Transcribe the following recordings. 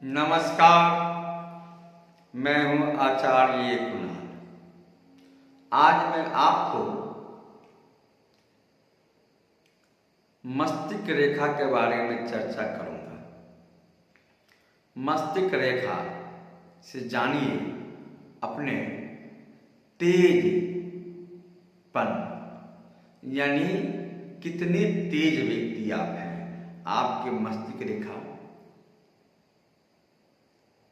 नमस्कार। मैं हूं आचार्य कुणाल। आज मैं आपको मस्तिष्क रेखा के बारे में चर्चा करूंगा। मस्तिष्क रेखा से जानिए अपने तेजपन, यानी कितने तेज व्यक्ति आप हैं। आपके मस्तिष्क रेखा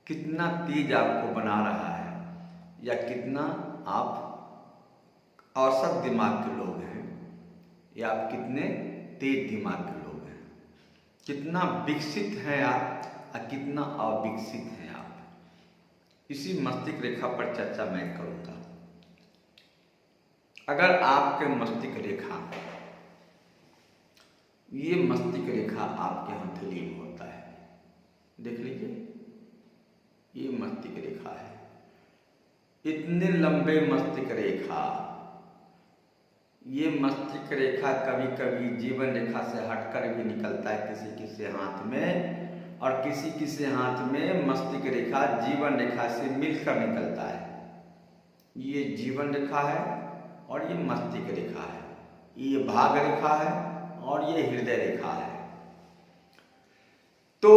कितना तेज आपको बना रहा है, या कितना आप औसत दिमाग के लोग हैं, या आप कितने तेज दिमाग के लोग हैं, कितना विकसित हैं आप और कितना अविकसित हैं आप। इसी मस्तिष्क रेखा पर चर्चा मैं करूंगा। अगर आपके मस्तिष्क रेखा, ये मस्तिष्क रेखा आपके हथेली में होता है, देख लीजिए, ये मस्तिष्क रेखा है। इतने लंबे मस्तिष्क रेखा, ये मस्तिष्क रेखा कभी कभी जीवन रेखा से हटकर भी निकलता है किसी किसी हाथ में, और किसी किसी हाथ में मस्तिष्क रेखा जीवन रेखा से मिलकर निकलता है। ये जीवन रेखा है और ये मस्तिष्क रेखा है, ये भाग रेखा है और ये हृदय रेखा है। तो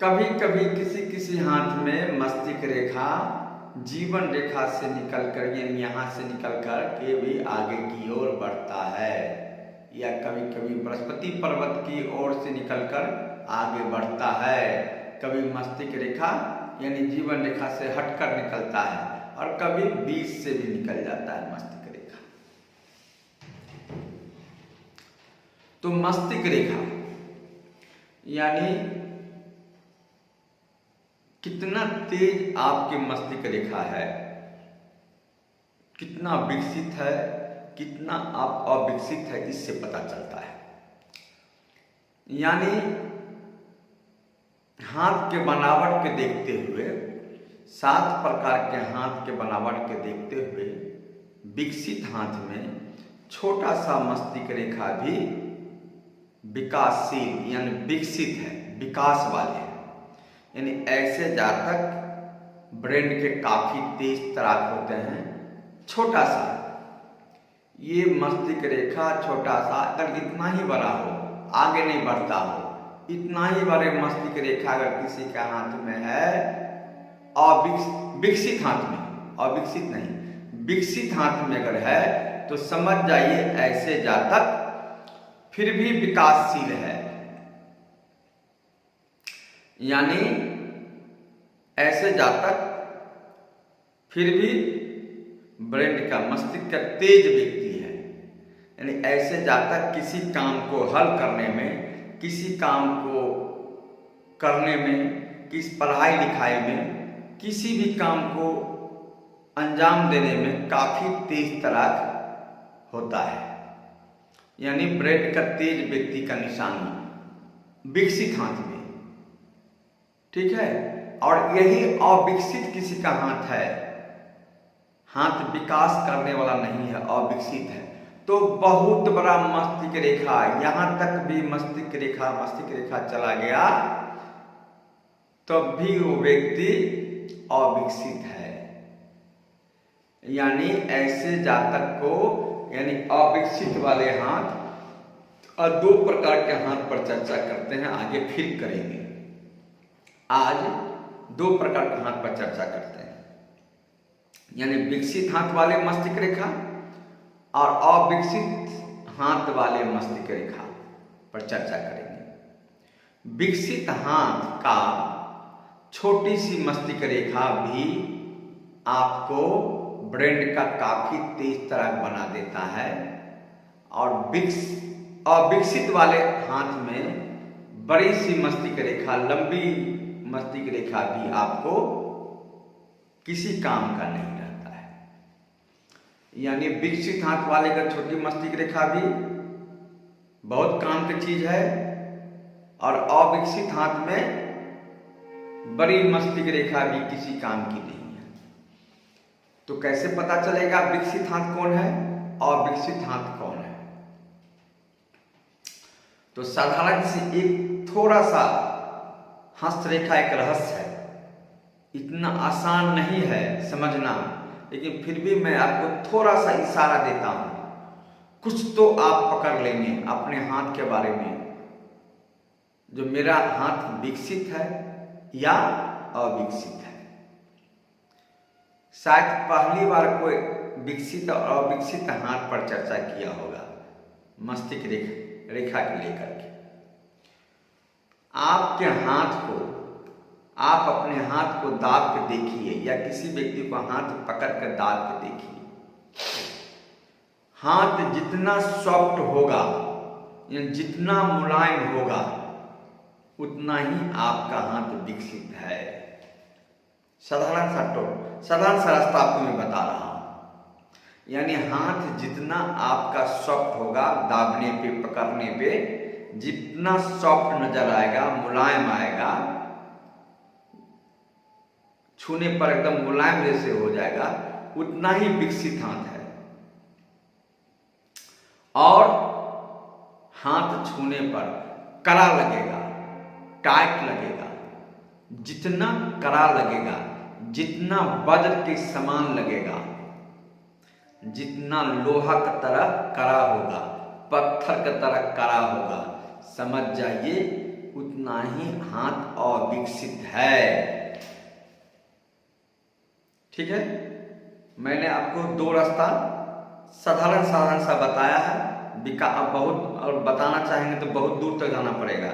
कभी कभी किसी किसी हाथ में मस्तिष्क रेखा जीवन रेखा से निकलकर, यानी यहाँ से निकलकर के भी आगे की ओर बढ़ता है, या कभी कभी बृहस्पति पर्वत की ओर से निकलकर आगे बढ़ता है। कभी मस्तिष्क रेखा यानी जीवन रेखा से हटकर निकलता है, और कभी बीच से भी निकल जाता है मस्तिष्क रेखा। तो मस्तिष्क रेखा यानी कितना तेज आपके मस्तिष्क रेखा है, कितना विकसित है, कितना आप अविकसित है, इससे पता चलता है। यानी हाथ के बनावट के देखते हुए, 7 प्रकार के हाथ के बनावट के देखते हुए, विकसित हाथ में छोटा सा मस्तिष्क रेखा भी विकासशील यानी विकसित है, विकास वाले है। यानी ऐसे जातक ब्रेन के काफी तेज तराक होते हैं। छोटा सा ये मस्तिष्क रेखा, छोटा सा, अगर इतना ही बड़ा हो, आगे नहीं बढ़ता हो, इतना ही बड़े मस्तिष्क रेखा अगर किसी के हाथ में है, विकसित हाथ में, अविकसित नहीं, विकसित हाथ में अगर है, तो समझ जाइए ऐसे जातक फिर भी विकासशील है। यानी ऐसे जातक फिर भी ब्रेन का, मस्तिष्क का तेज व्यक्ति है। यानी ऐसे जातक किसी काम को हल करने में, किसी काम को करने में, किस पढ़ाई लिखाई में, किसी भी काम को अंजाम देने में काफी तेज तराक होता है। यानी ब्रेन का तेज व्यक्ति का निशानी विकसित हाथ में, ठीक है। और यही अविकसित किसी का हाथ है, हाथ विकास करने वाला नहीं है, अविकसित है, तो बहुत बड़ा मस्तिष्क रेखा, यहां तक भी मस्तिष्क रेखा चला गया, तब भी वो व्यक्ति अविकसित है। यानी ऐसे जातक को, यानी अविकसित वाले हाथ, और 2 प्रकार के हाथ पर चर्चा करते हैं, आगे फिर करेंगे। आज 2 प्रकार के हाथ पर चर्चा करते हैं, यानी विकसित हाथ वाले मस्तिष्क रेखा और अविकसित हाथ वाले मस्तिष्क रेखा पर चर्चा करेंगे। विकसित हाथ का छोटी सी मस्तिष्क रेखा भी आपको ब्रेन का काफी तेज तराक बना देता है, और अविकसित वाले हाथ में बड़ी सी मस्तिष्क रेखा, लंबी मस्तिष्क रेखा भी आपको किसी काम का नहीं रहता है। यानी विकसित हाथ वाले का छोटी मस्तिष्क रेखा भी बहुत काम की चीज है, और अविकसित हाथ में बड़ी मस्तिष्क रेखा भी किसी काम की नहीं है। तो कैसे पता चलेगा विकसित हाथ कौन है, अविकसित हाथ कौन है? तो साधारण से एक थोड़ा सा हस्तरेखा एक रहस्य है, इतना आसान नहीं है समझना, लेकिन फिर भी मैं आपको थोड़ा सा इशारा देता हूं, कुछ तो आप पकड़ लेंगे अपने हाथ के बारे में। जो मेरा हाथ विकसित है या अविकसित है। शायद पहली बार कोई विकसित और अविकसित हाथ पर चर्चा किया होगा, मस्तिष्क रेखा को लेकर के। आपके हाथ को, आप अपने हाथ को दाब के देखिए या किसी व्यक्ति को हाथ पकड़ कर दाब के देखिए। हाथ जितना सॉफ्ट होगा या जितना मुलायम होगा उतना ही आपका हाथ विकसित है। साधारण सा रास्ता आपको मैं बता रहा हूं। यानी हाथ जितना आपका सॉफ्ट होगा, दाबने पे पकड़ने पे जितना सॉफ्ट नजर आएगा, मुलायम आएगा, छूने पर एकदम मुलायम जैसे हो जाएगा, उतना ही विकसित हाथ है। और हाथ छूने पर कड़ा लगेगा, टाइट लगेगा। जितना कड़ा लगेगा, जितना वज्र के समान लगेगा, जितना लोहा की तरह कड़ा होगा, पत्थर की तरह कड़ा होगा, समझ जाइए उतना ही हाथ अविकसित है। ठीक है, मैंने आपको दो रास्ता साधारण सा बताया है। बहुत और बताना चाहेंगे तो बहुत दूर तक जाना पड़ेगा।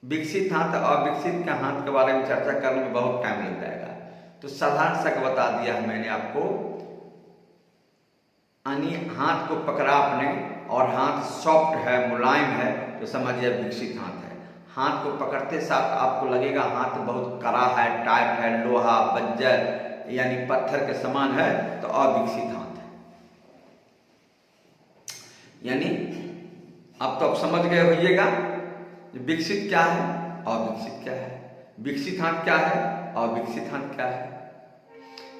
विकसित हाथ और अविकसित के हाथ के बारे में चर्चा करने में बहुत टाइम लग जाएगा, तो साधारण सा बता दिया है मैंने आपको। यानी हाथ को पकड़ा आपने और हाथ सॉफ्ट है, मुलायम है, तो समझिए विकसित हाथ है। हाथ को पकड़ते साथ आपको लगेगा हाथ बहुत कड़ा है, टाइट है, लोहा बज्जर यानी पत्थर के समान है, तो अविकसित हाथ है। यानी अब तो आप समझ गए होइएगा विकसित क्या है, अविकसित क्या है, विकसित हाथ क्या है, अविकसित हाथ क्या है।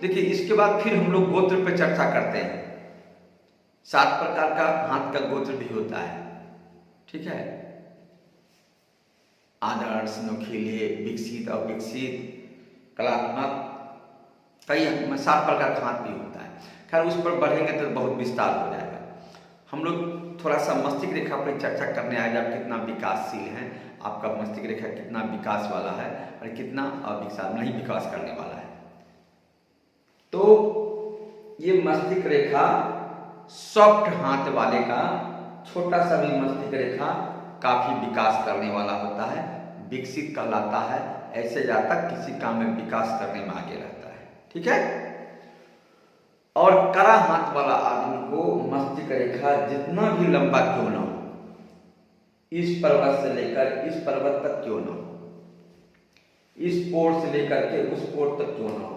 देखिए, इसके बाद फिर हम लोग गोत्र पे चर्चा करते हैं। 7 प्रकार का हाथ का गोत्र भी होता है। ठीक है, आदर्श, नुकीले, विकसित, अविकसित, कलात्मक, कई 7 प्रकार का हाथ भी होता है। खैर, उस पर बढ़ेंगे तो बहुत विस्तार हो जाएगा। हम लोग थोड़ा सा मस्तिष्क रेखा पर चर्चा करने आए, आप कितना विकासशील हैं, आपका मस्तिष्क रेखा कितना विकास वाला है और कितना अविकास नहीं विकास करने वाला है। तो ये मस्तिष्क रेखा सॉफ्ट हाथ वाले का, छोटा सा भी मस्तिष्क रेखा काफी विकास करने वाला होता है, विकसित कहलाता है। ऐसे जाता किसी काम में विकास करने में आगे रहता है। ठीक है, और कड़ा हाथ वाला आदमी को मस्तिष्क रेखा जितना भी लंबा क्यों ना हो, इस पर्वत से लेकर इस पर्वत तक क्यों ना हो, इस पोर से लेकर के उस पोर तक क्यों ना हो,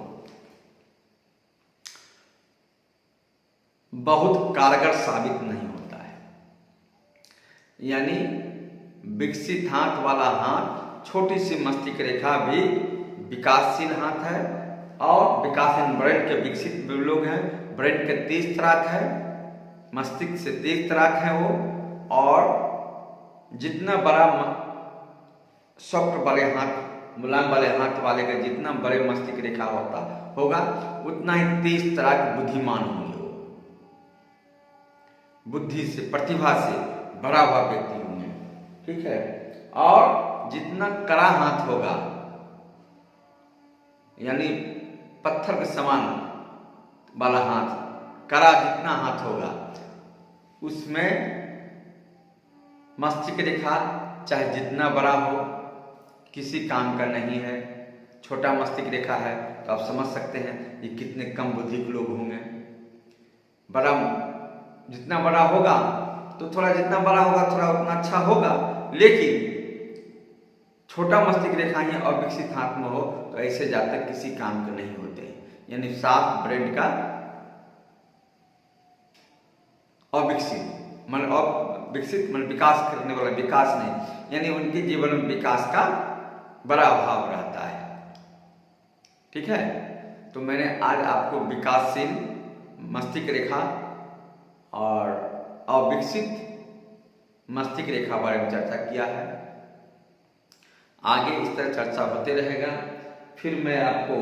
बहुत कारगर साबित नहीं होता है। यानी विकसित हाथ वाला हाथ, छोटी सी मस्तिष्क रेखा भी विकासशील हाथ है। और विकासशील ब्रेन के विकसित लोग हैं, ब्रेन के तेज तराक है, मस्तिष्क से तेज तराक है वो। और जितना बड़ा सॉफ्ट वाले हाथ, मुलायम वाले हाथ वाले का जितना बड़े मस्तिष्क रेखा होगा उतना ही तेज तराक बुद्धिमान होंगे वो, बुद्धि से, प्रतिभा से भरा हुआ व्यक्ति होंगे। ठीक है, और जितना कड़ा हाथ होगा, यानी पत्थर के समान वाला हाथ, कड़ा जितना हाथ होगा, उसमें मस्तिष्क रेखा चाहे जितना बड़ा हो किसी काम का नहीं है। छोटा मस्तिष्क रेखा है तो आप समझ सकते हैं ये कितने कम बुद्धि के लोग होंगे। बड़ा जितना बड़ा होगा तो थोड़ा, जितना बड़ा होगा थोड़ा उतना अच्छा होगा, लेकिन छोटा मस्तिष्क रेखा ही अविकसित हाथ में हो तो ऐसे जातक किसी काम के नहीं होते। यानी साफ ब्रेन का अविकसित विकसित विकास करने वाला, विकास नहीं, यानी उनके जीवन में विकास का बड़ा अभाव रहता है। ठीक है, तो मैंने आज आपको विकासशील मस्तिष्क रेखा और अविकसित मस्तिष्क रेखा बारे में चर्चा किया है। आगे इस तरह चर्चा होते रहेगा। फिर मैं आपको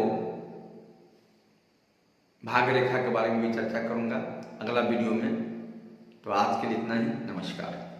भाग रेखा के बारे में भी चर्चा करूंगा अगला वीडियो में। तो आज के लिए इतना ही, नमस्कार।